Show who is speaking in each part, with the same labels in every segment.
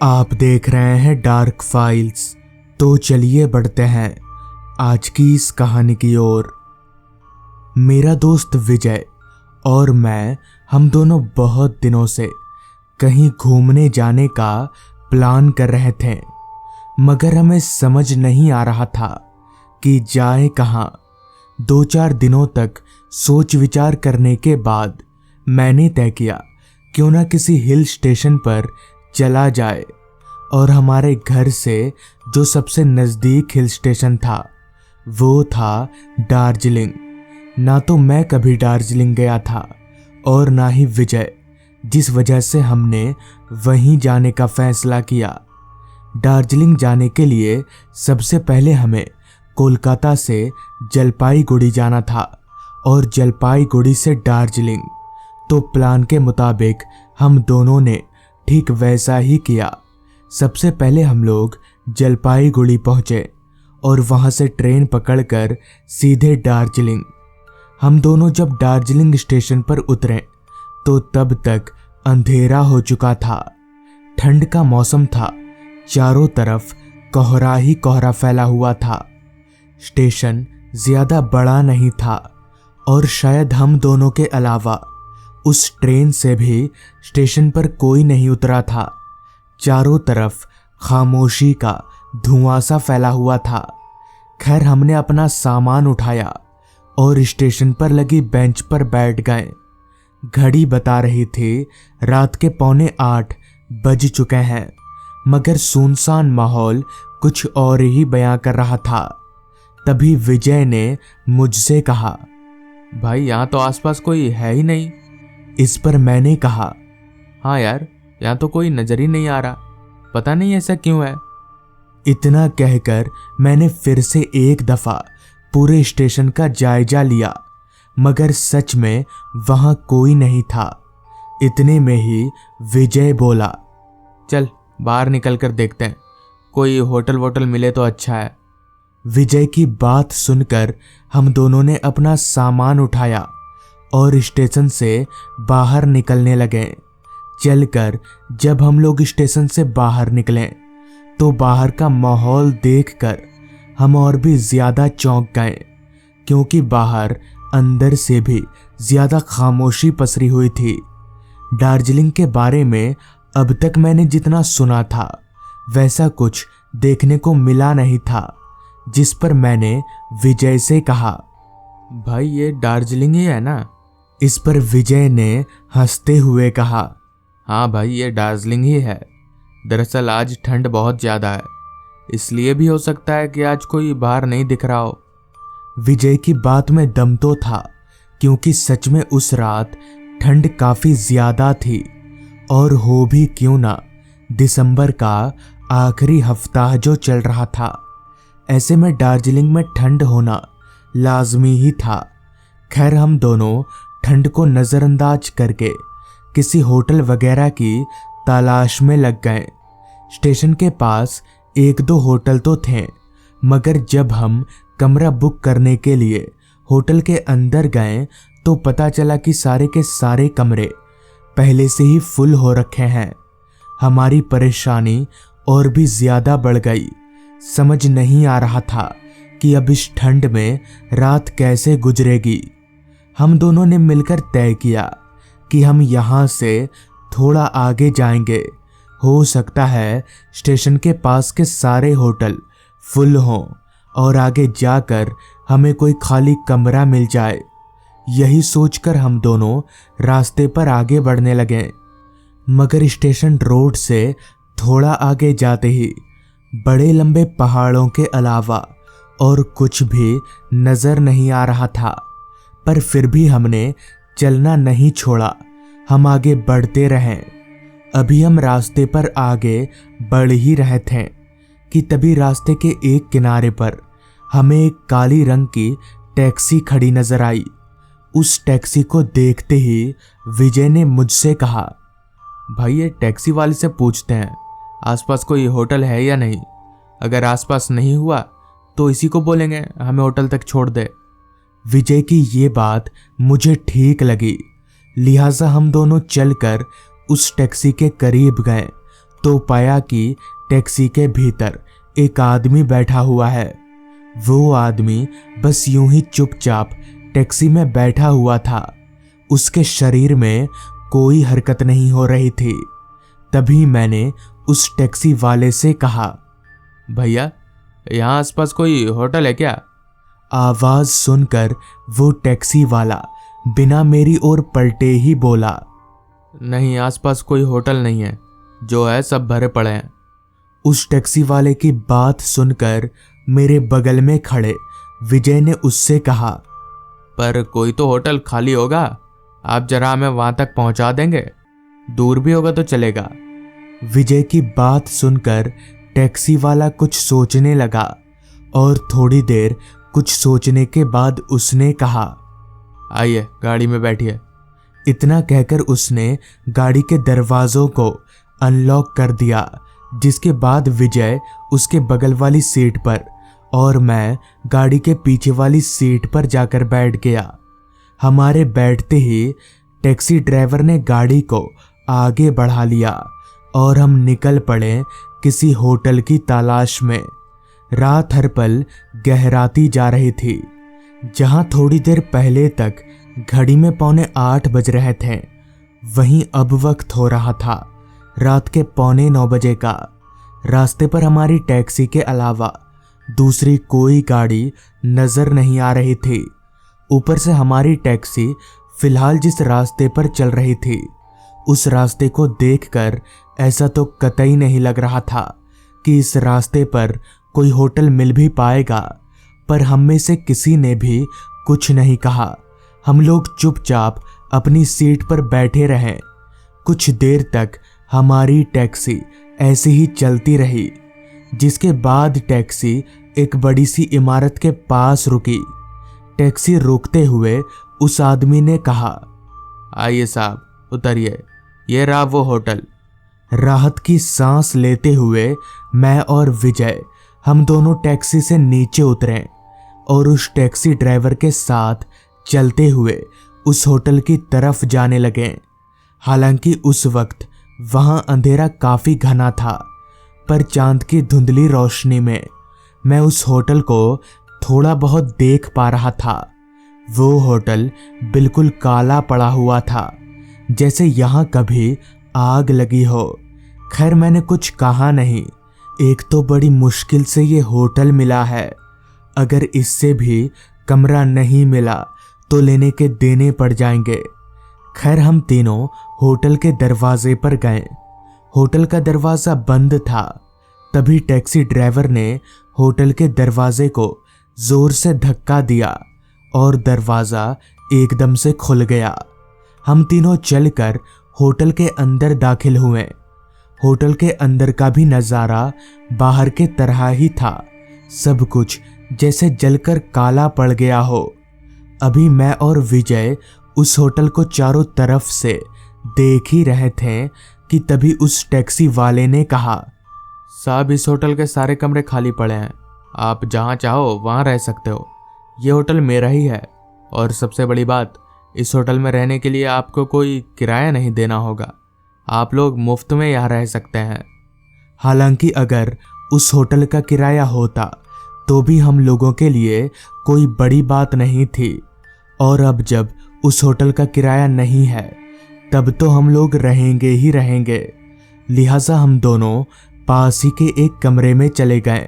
Speaker 1: आप देख रहे हैं डार्क फाइल्स। तो चलिए बढ़ते हैं आज की इस कहानी की ओर। मेरा दोस्त विजय और मैं, हम दोनों बहुत दिनों से कहीं घूमने जाने का प्लान कर रहे थे, मगर हमें समझ नहीं आ रहा था कि जाए कहाँ। 2-4 दिनों तक सोच विचार करने के बाद मैंने तय किया क्यों ना किसी हिल स्टेशन पर चला जाए। और हमारे घर से जो सबसे नज़दीक हिल स्टेशन था वो था दार्जिलिंग। ना तो मैं कभी दार्जिलिंग गया था और ना ही विजय, जिस वजह से हमने वहीं जाने का फैसला किया। दार्जिलिंग जाने के लिए सबसे पहले हमें कोलकाता से जलपाईगुड़ी जाना था और जलपाईगुड़ी से दार्जिलिंग। तो प्लान के मुताबिक हम दोनों ने ठीक वैसा ही किया। सबसे पहले हम लोग जलपाईगुड़ी पहुंचे और वहां से ट्रेन पकड़कर सीधे दार्जिलिंग। हम दोनों जब दार्जिलिंग स्टेशन पर उतरे तो तब तक अंधेरा हो चुका था। ठंड का मौसम था, चारों तरफ कोहरा ही कोहरा फैला हुआ था। स्टेशन ज्यादा बड़ा नहीं था और शायद हम दोनों के अलावा उस ट्रेन से भी स्टेशन पर कोई नहीं उतरा था। चारों तरफ खामोशी का धुआं सा फैला हुआ था। खैर, हमने अपना सामान उठाया और स्टेशन पर लगी बेंच पर बैठ गए। घड़ी बता रही थी रात के 7:45 बज चुके हैं, मगर सुनसान माहौल कुछ और ही बयां कर रहा था। तभी विजय ने मुझसे कहा,
Speaker 2: भाई यहाँ तो आसपास कोई है ही नहीं।
Speaker 1: इस पर मैंने कहा,
Speaker 2: हाँ यार, यहाँ तो कोई नजर ही नहीं आ रहा, पता नहीं ऐसा क्यों है।
Speaker 1: इतना कहकर मैंने फिर से एक दफा पूरे स्टेशन का जायजा लिया, मगर सच में वहां कोई नहीं था। इतने में ही विजय बोला,
Speaker 2: चल बाहर निकल कर देखते हैं, कोई होटल वोटल मिले तो अच्छा है।
Speaker 1: विजय की बात सुनकर हम दोनों ने अपना सामान उठाया और स्टेशन से बाहर निकलने लगे। चलकर जब हम लोग स्टेशन से बाहर निकले तो बाहर का माहौल देखकर हम और भी ज्यादा चौंक गए, क्योंकि बाहर अंदर से भी ज्यादा खामोशी पसरी हुई थी। दार्जिलिंग के बारे में अब तक मैंने जितना सुना था वैसा कुछ देखने को मिला नहीं था, जिस पर मैंने विजय से कहा,
Speaker 2: भाई ये दार्जिलिंग ही है ना?
Speaker 1: इस पर विजय ने हंसते हुए कहा,
Speaker 2: हाँ भाई ये दार्जिलिंग ही है। दरअसल आज ठंड बहुत ज़्यादा है, इसलिए भी हो सकता है कि आज कोई बाहर नहीं दिख रहा हो।
Speaker 1: विजय की बात में दम तो था, क्योंकि सच में उस रात ठंड काफ़ी ज़्यादा थी। और हो भी क्यों ना, दिसंबर का आखिरी हफ्ता जो चल रहा था, ऐसे में दार्जिलिंग में ठंड होना लाजमी ही था। खैर, हम दोनों ठंड को नज़रअंदाज करके किसी होटल वगैरह की तलाश में लग गए। स्टेशन के पास 1-2 होटल तो थे, मगर जब हम कमरा बुक करने के लिए होटल के अंदर गए तो पता चला कि सारे के सारे कमरे पहले से ही फुल हो रखे हैं। हमारी परेशानी और भी ज़्यादा बढ़ गई। समझ नहीं आ रहा था कि अब इस ठंड में रात कैसे गुजरेगी। हम दोनों ने मिलकर तय किया कि हम यहाँ से थोड़ा आगे जाएंगे। हो सकता है स्टेशन के पास के सारे होटल फुल हों और आगे जाकर हमें कोई खाली कमरा मिल जाए। यही सोचकर हम दोनों रास्ते पर आगे बढ़ने लगे, मगर स्टेशन रोड से थोड़ा आगे जाते ही बड़े लंबे पहाड़ों के अलावा और कुछ भी नजर नहीं आ रहा था। पर फिर भी हमने चलना नहीं छोड़ा, हम आगे बढ़ते रहे। अभी हम रास्ते पर आगे बढ़ ही रहे थे कि तभी रास्ते के एक किनारे पर हमें एक काली रंग की टैक्सी खड़ी नजर आई। उस टैक्सी को देखते ही विजय ने मुझसे कहा,
Speaker 2: भाई ये टैक्सी वाले से पूछते हैं आसपास कोई होटल है या नहीं। अगर आसपास नहीं हुआ तो इसी को बोलेंगे हमें होटल तक छोड़ दे।
Speaker 1: विजय की ये बात मुझे ठीक लगी, लिहाजा हम दोनों चलकर उस टैक्सी के करीब गए तो पाया कि टैक्सी के भीतर एक आदमी बैठा हुआ है। वो आदमी बस यूं ही चुपचाप टैक्सी में बैठा हुआ था। उसके शरीर में कोई हरकत नहीं हो रही थी। तभी मैंने उस टैक्सी वाले से कहा,
Speaker 2: भैया यहाँ आसपास कोई होटल है क्या?
Speaker 1: आवाज सुनकर वो टैक्सी वाला बिना मेरी ओर पलटे ही बोला,
Speaker 2: नहीं, आसपास कोई होटल नहीं है, जो है सब भरे पड़े हैं।
Speaker 1: उस टैक्सी वाले की बात सुनकर मेरे बगल में खड़े विजय ने उससे कहा,
Speaker 2: पर कोई तो होटल खाली होगा, आप जरा हमें वहां तक पहुंचा देंगे? दूर भी होगा तो चलेगा।
Speaker 1: विजय की बात सुनकर टैक्सी वाला कुछ सोचने लगा और थोड़ी देर कुछ सोचने के बाद उसने कहा,
Speaker 2: आइए गाड़ी में बैठिए।
Speaker 1: इतना कहकर उसने गाड़ी के दरवाजों को अनलॉक कर दिया, जिसके बाद विजय उसके बगल वाली सीट पर और मैं गाड़ी के पीछे वाली सीट पर जाकर बैठ गया। हमारे बैठते ही टैक्सी ड्राइवर ने गाड़ी को आगे बढ़ा लिया और हम निकल पड़े किसी होटल की तलाश में। रात हर पल गहराती जा रही थी। जहां थोड़ी देर पहले तक घड़ी में 7:45 बज रहे थे, वहीं अब वक्त हो रहा था रात के 8:45 बजे का। रास्ते पर हमारी टैक्सी के अलावा दूसरी कोई गाड़ी नजर नहीं आ रही थी। ऊपर से हमारी टैक्सी फिलहाल जिस रास्ते पर चल रही थी, उस रास्ते को देखकर ऐसा तो कतई नहीं लग रहा था कि इस रास्ते पर कोई होटल मिल भी पाएगा। पर हम में से किसी ने भी कुछ नहीं कहा। हम लोग चुपचाप अपनी सीट पर बैठे रहे। कुछ देर तक हमारी टैक्सी ऐसे ही चलती रही, जिसके बाद टैक्सी एक बड़ी सी इमारत के पास रुकी। टैक्सी रुकते हुए उस आदमी ने कहा,
Speaker 2: आइए साहब, उतरिए, ये रहा वो होटल।
Speaker 1: राहत की सांस लेते हुए मैं और विजय हम दोनों टैक्सी से नीचे उतरे और उस टैक्सी ड्राइवर के साथ चलते हुए उस होटल की तरफ जाने लगे। हालांकि उस वक्त वहां अंधेरा काफी घना था, पर चांद की धुंधली रोशनी में मैं उस होटल को थोड़ा बहुत देख पा रहा था। वो होटल बिल्कुल काला पड़ा हुआ था, जैसे यहां कभी आग लगी हो। खैर मैंने कुछ कहा नहीं। एक तो बड़ी मुश्किल से ये होटल मिला है, अगर इससे भी कमरा नहीं मिला तो लेने के देने पड़ जाएंगे। खैर हम तीनों होटल के दरवाजे पर गए। होटल का दरवाजा बंद था। तभी टैक्सी ड्राइवर ने होटल के दरवाजे को जोर से धक्का दिया और दरवाजा एकदम से खुल गया। हम तीनों चलकर होटल के अंदर दाखिल हुए। होटल के अंदर का भी नजारा बाहर के तरह ही था। सब कुछ जैसे जलकर काला पड़ गया हो। अभी मैं और विजय उस होटल को चारों तरफ से देख ही रहे थे कि तभी उस टैक्सी वाले ने कहा,
Speaker 2: साहब इस होटल के सारे कमरे खाली पड़े हैं, आप जहां चाहो वहां रह सकते हो। ये होटल मेरा ही है और सबसे बड़ी बात, इस होटल में रहने के लिए आपको कोई किराया नहीं देना होगा। आप लोग मुफ्त में यहाँ रह सकते हैं।
Speaker 1: हालांकि अगर उस होटल का किराया होता तो भी हम लोगों के लिए कोई बड़ी बात नहीं थी, और अब जब उस होटल का किराया नहीं है तब तो हम लोग रहेंगे ही रहेंगे। लिहाजा हम दोनों पास ही के एक कमरे में चले गए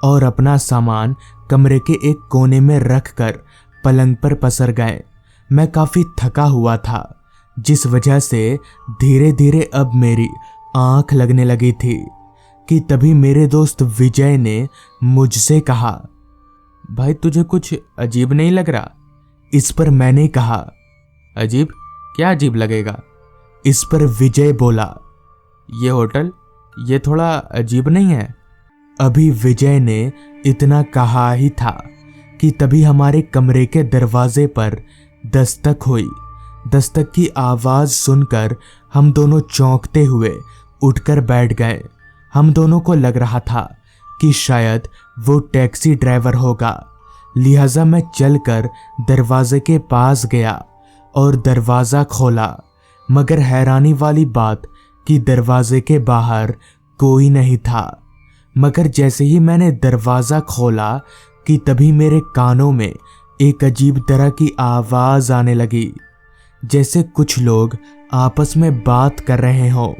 Speaker 1: और अपना सामान कमरे के एक कोने में रखकर पलंग पर पसर गए। मैं काफी थका हुआ था, जिस वजह से धीरे धीरे अब मेरी आंख लगने लगी थी कि तभी मेरे दोस्त विजय ने मुझसे कहा,
Speaker 2: भाई तुझे कुछ अजीब नहीं लग रहा?
Speaker 1: इस पर मैंने कहा,
Speaker 2: अजीब? क्या अजीब लगेगा?
Speaker 1: इस पर विजय बोला,
Speaker 2: ये होटल ये थोड़ा अजीब नहीं है?
Speaker 1: अभी विजय ने इतना कहा ही था कि तभी हमारे कमरे के दरवाजे पर दस्तक हुई। दस्तक की आवाज सुनकर हम दोनों चौंकते हुए उठकर बैठ गए। हम दोनों को लग रहा था कि शायद वो टैक्सी ड्राइवर होगा। लिहाजा मैं चलकर दरवाजे के पास गया और दरवाजा खोला, मगर हैरानी वाली बात कि दरवाजे के बाहर कोई नहीं था। मगर जैसे ही मैंने दरवाज़ा खोला कि तभी मेरे कानों में एक अजीब तरह की आवाज़ आने लगी, जैसे कुछ लोग आपस में बात कर रहे हों।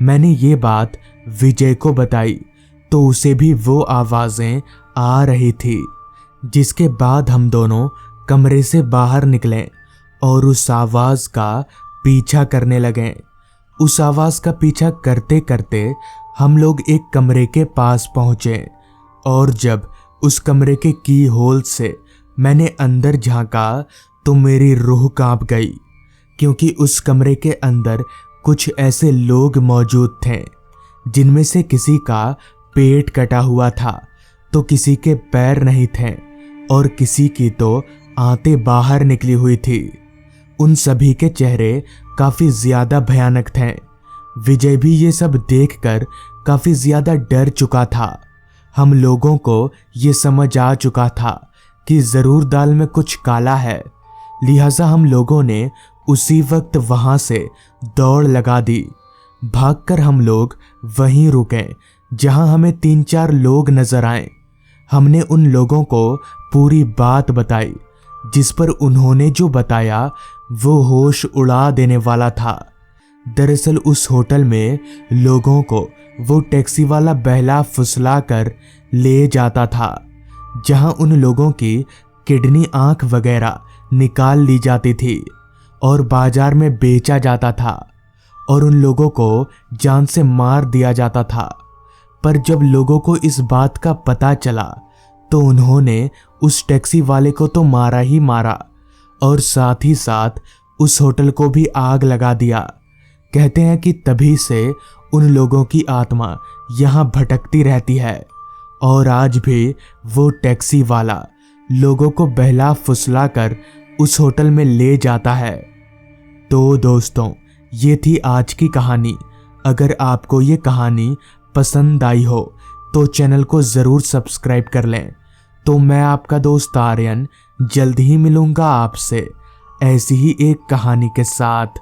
Speaker 1: मैंने ये बात विजय को बताई तो उसे भी वो आवाज़ें आ रही थी, जिसके बाद हम दोनों कमरे से बाहर निकले और उस आवाज़ का पीछा करने लगे। उस आवाज़ का पीछा करते करते हम लोग एक कमरे के पास पहुँचे और जब उस कमरे के की होल से मैंने अंदर झांका तो मेरी रूह कांप गई, क्योंकि उस कमरे के अंदर कुछ ऐसे लोग मौजूद थे जिनमें से किसी का पेट कटा हुआ था तो किसी के पैर नहीं थे और किसी की तो आंतें बाहर निकली हुई थी। उन सभी के चेहरे काफ़ी ज़्यादा भयानक थे। विजय भी ये सब देखकर काफ़ी ज़्यादा डर चुका था। हम लोगों को ये समझ आ चुका था कि ज़रूर दाल में कुछ काला है, लिहाजा हम लोगों ने उसी वक्त वहाँ से दौड़ लगा दी। भागकर हम लोग वहीं रुके जहाँ हमें 3-4 लोग नजर आए। हमने उन लोगों को पूरी बात बताई, जिस पर उन्होंने जो बताया वो होश उड़ा देने वाला था। दरअसल उस होटल में लोगों को वो टैक्सी वाला बहला फुसला कर ले जाता था, जहां उन लोगों की किडनी, आंख वगैरह निकाल ली जाती थी और बाजार में बेचा जाता था और उन लोगों को जान से मार दिया जाता था। पर जब लोगों को इस बात का पता चला तो उन्होंने उस टैक्सी वाले को तो मारा ही मारा और साथ ही साथ उस होटल को भी आग लगा दिया। कहते हैं कि तभी से उन लोगों की आत्मा यहाँ भटकती रहती है और आज भी वो टैक्सी वाला लोगों को बहला फुसला कर उस होटल में ले जाता है। तो दोस्तों, ये थी आज की कहानी। अगर आपको ये कहानी पसंद आई हो तो चैनल को ज़रूर सब्सक्राइब कर लें। तो मैं आपका दोस्त आर्यन जल्द ही मिलूँगा आपसे ऐसी ही एक कहानी के साथ।